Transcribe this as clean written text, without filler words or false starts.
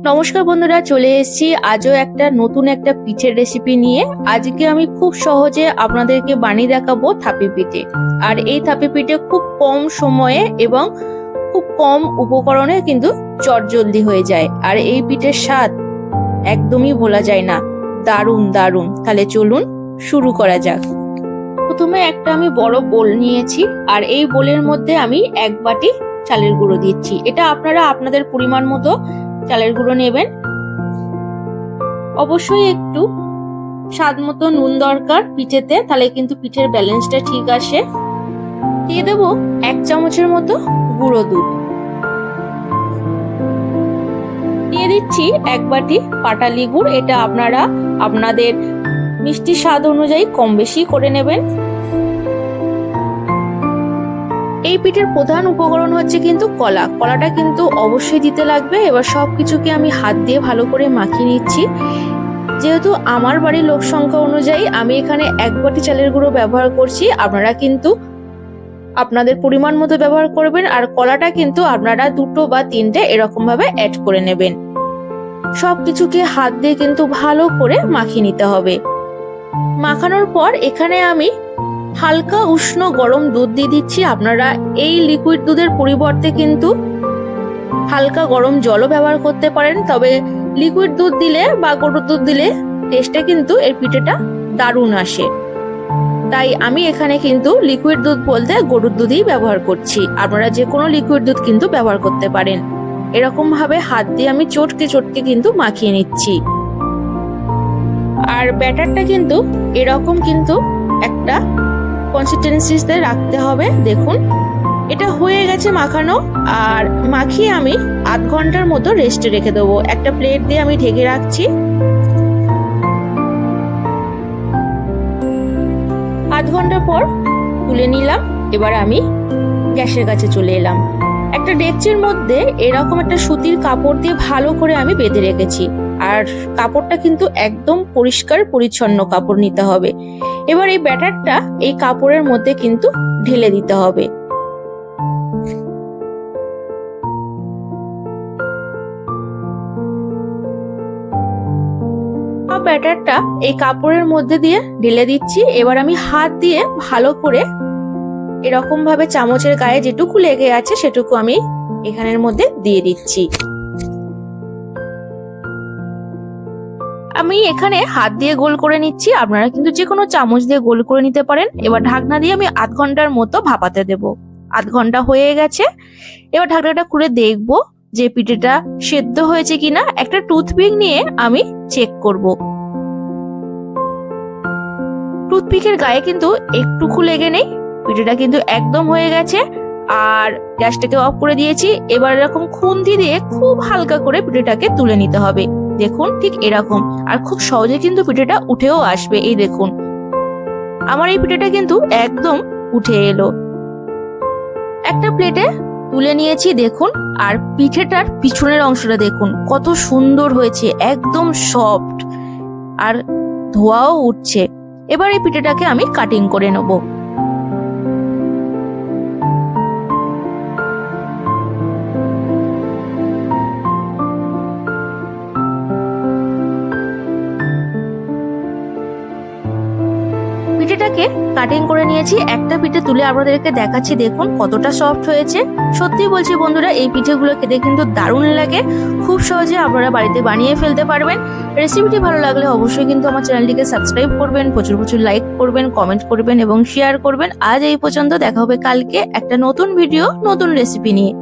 নমস্কার বন্ধুরা, চলে এসেছি আজও নতুন একটা পিঠের রেসিপি নিয়ে। আজকে আমি খুব সহজে আপনাদেরকে বানিয়ে দেখাবো থাপি পিঠে। আর এই থাপি পিঠে খুব কম সময়ে এবং খুব কম উপকরণে কিন্তু চটজলদি হয়ে যায়। আর এই পিঠের স্বাদ একদমই ভোলা যায় না, দারুণ দারুণ। তাহলে চলুন শুরু করা যাক। প্রথমে আমি বড় বোল নিয়েছি, আর এই বোলের মধ্যে আমি 1 বাটি চালের গুঁড়ো দিচ্ছি। এটা আপনারা আপনাদের পরিমাণ মতো চালের গুঁড়ো নেবেন। অবশ্যই একটু স্বাদ মতো নুন দরকার পিঠেতে, তাহলে কিন্তু পিঠের ব্যালেন্সটা ঠিক আসে। দিয়ে দেবো 1 চামচের মতো গুঁড়ো দুধ। দিয়ে দিচ্ছি 1 বাটি পাটালি গুড়। এটা আপনারা আপনাদের মিষ্টি স্বাদ অনুযায়ী কম বেশি করে নেবেন। এই পিঠের প্রধান উপকরণ হচ্ছে কিন্তু কলা। কলাটা কিন্তু অবশ্যই দিতে লাগবে। এবার সবকিছুকে আমি হাত দিয়ে ভালো করে মাখিয়ে নিচ্ছি। যেহেতু আমার বাড়ির লোক সংখ্যা অনুযায়ী আমি এখানে 1 বাটি চালের গুঁড়ো ব্যবহার করছি, আপনারা কিন্তু আপনাদের পরিমাণ মতো ব্যবহার করবেন। আর কলাটা কিন্তু আপনারা 2টো বা 3টে এরকম ভাবে অ্যাড করে নেবেন। সবকিছুকে হাত দিয়ে কিন্তু ভালো করে মাখিয়ে নিতে হবে। মাখানোর পর এখানে আমি হালকা উষ্ণ গরম দুধ দিয়ে দিচ্ছি। আপনারা এই লিকুইড দুধের পরিবর্তে কিন্তু হালকা গরম জলও ব্যবহার করতে পারেন। তবে লিকুইড দুধ দিলে বা গরুর দুধ দিলে টেস্টে কিন্তু এর পিঠেটা দারুণ আসে। তাই আমি এখানে কিন্তু লিকুইড দুধ বলতে গরুর দুধই ব্যবহার করছি। আপনারা যে কোনো লিকুইড দুধ কিন্তু ব্যবহার করতে পারেন। এরকম ভাবে হাত দিয়ে আমি চটকে চটকে কিন্তু মাখিয়ে নিচ্ছি। আর ব্যাটারটা কিন্তু এরকম কিন্তু একটা কনসিস্টেন্সিতে রাখতে হবে। দেখুন এটা হয়ে গেছে মাখানো। আর মাখিয়ে আমি আধ ঘন্টার মতো রেস্টে রেখে দেবো। একটা প্লেট দিয়ে আমি ঢেকে রাখছি। আধ ঘন্টা পর তুলে নিলাম। এবার আমি গ্যাসের কাছে চলে এলাম। একটা ডেকচির মধ্যে এরকম একটা সুতির কাপড় দিয়ে ভালো করে আমি বেঁধে রেখেছি। আর কাপড়টা কিন্তু একদম পরিষ্কার পরিচ্ছন্ন কাপড় নিতে হবে। এবার এই ব্যাটারটা এই কাপড়ের মধ্যে কিন্তু ঢেলে দিতে হবে। ব্যাটারটা এই কাপড়ের মধ্যে দিয়ে ঢেলে দিচ্ছি। এবার আমি হাত দিয়ে ভালো করে এরকম ভাবে চামচের গায়ে যেটুকু লেগে আছে সেটুকু আমি এখানের মধ্যে দিয়ে দিচ্ছি। আমি এখানে হাত দিয়ে গোল করে নিচ্ছি। আপনারা কিন্তু যে কোনো চামচ দিয়ে গোল করে নিতে পারেন। এবার ঢাকনা দিয়ে আমি আধ ঘন্টার মতো ভাপাতে দেব। আধ ঘন্টা হয়ে গেছে। এবার ঢাকনাটা খুলে দেখব যে পিঠেটা সেদ্ধ হয়েছে কিনা। একটা টুথপিক নিয়ে আমি চেক করব। টুথপিকের গায়ে কিন্তু একটুকু লেগে নেই। পিঠেটা কিন্তু একদম হয়ে গেছে। আর গ্যাসটাকে অফ করে দিয়েছি। এবার এরকম খুন্তি দিয়ে খুব হালকা করে পিঠেটাকে তুলে নিতে হবে। দেখুন ঠিক এরকম। আর খুব সহজে কিন্তু পিঠেটা উঠেও আসবে। এই দেখুন আমার এই পিঠেটা কিন্তু একদম উঠে এলো। একটা প্লেটে তুলে নিয়েছি দেখুন। আর পিঠেটার পিছনের অংশটা দেখুন কত সুন্দর হয়েছে, একদম সফট আর ধোঁয়াও উঠছে। এবার এই পিঠেটাকে আমি কাটিং করে নেব। পিঠেটাকে কাটিং করে নিয়েছি। একটা পিঠে তুলে আপনাদেরকে দেখাচ্ছি। দেখুন কতটা সফট হয়েছে। সত্যি বলছি বন্ধুরা, এই পিঠেগুলো খেতে কিন্তু দারুণ লাগে। খুব সহজে আপনারা বাড়িতে বানিয়ে ফেলতে পারবেন। রেসিপিটি ভালো লাগলে অবশ্যই কিন্তু আমার চ্যানেলটিকে সাবস্ক্রাইব করবেন, প্রচুর প্রচুর লাইক করবেন, কমেন্ট করবেন এবং শেয়ার করবেন। আজ এই পর্যন্ত। দেখা হবে কালকে একটা নতুন ভিডিও নতুন রেসিপি নিয়ে।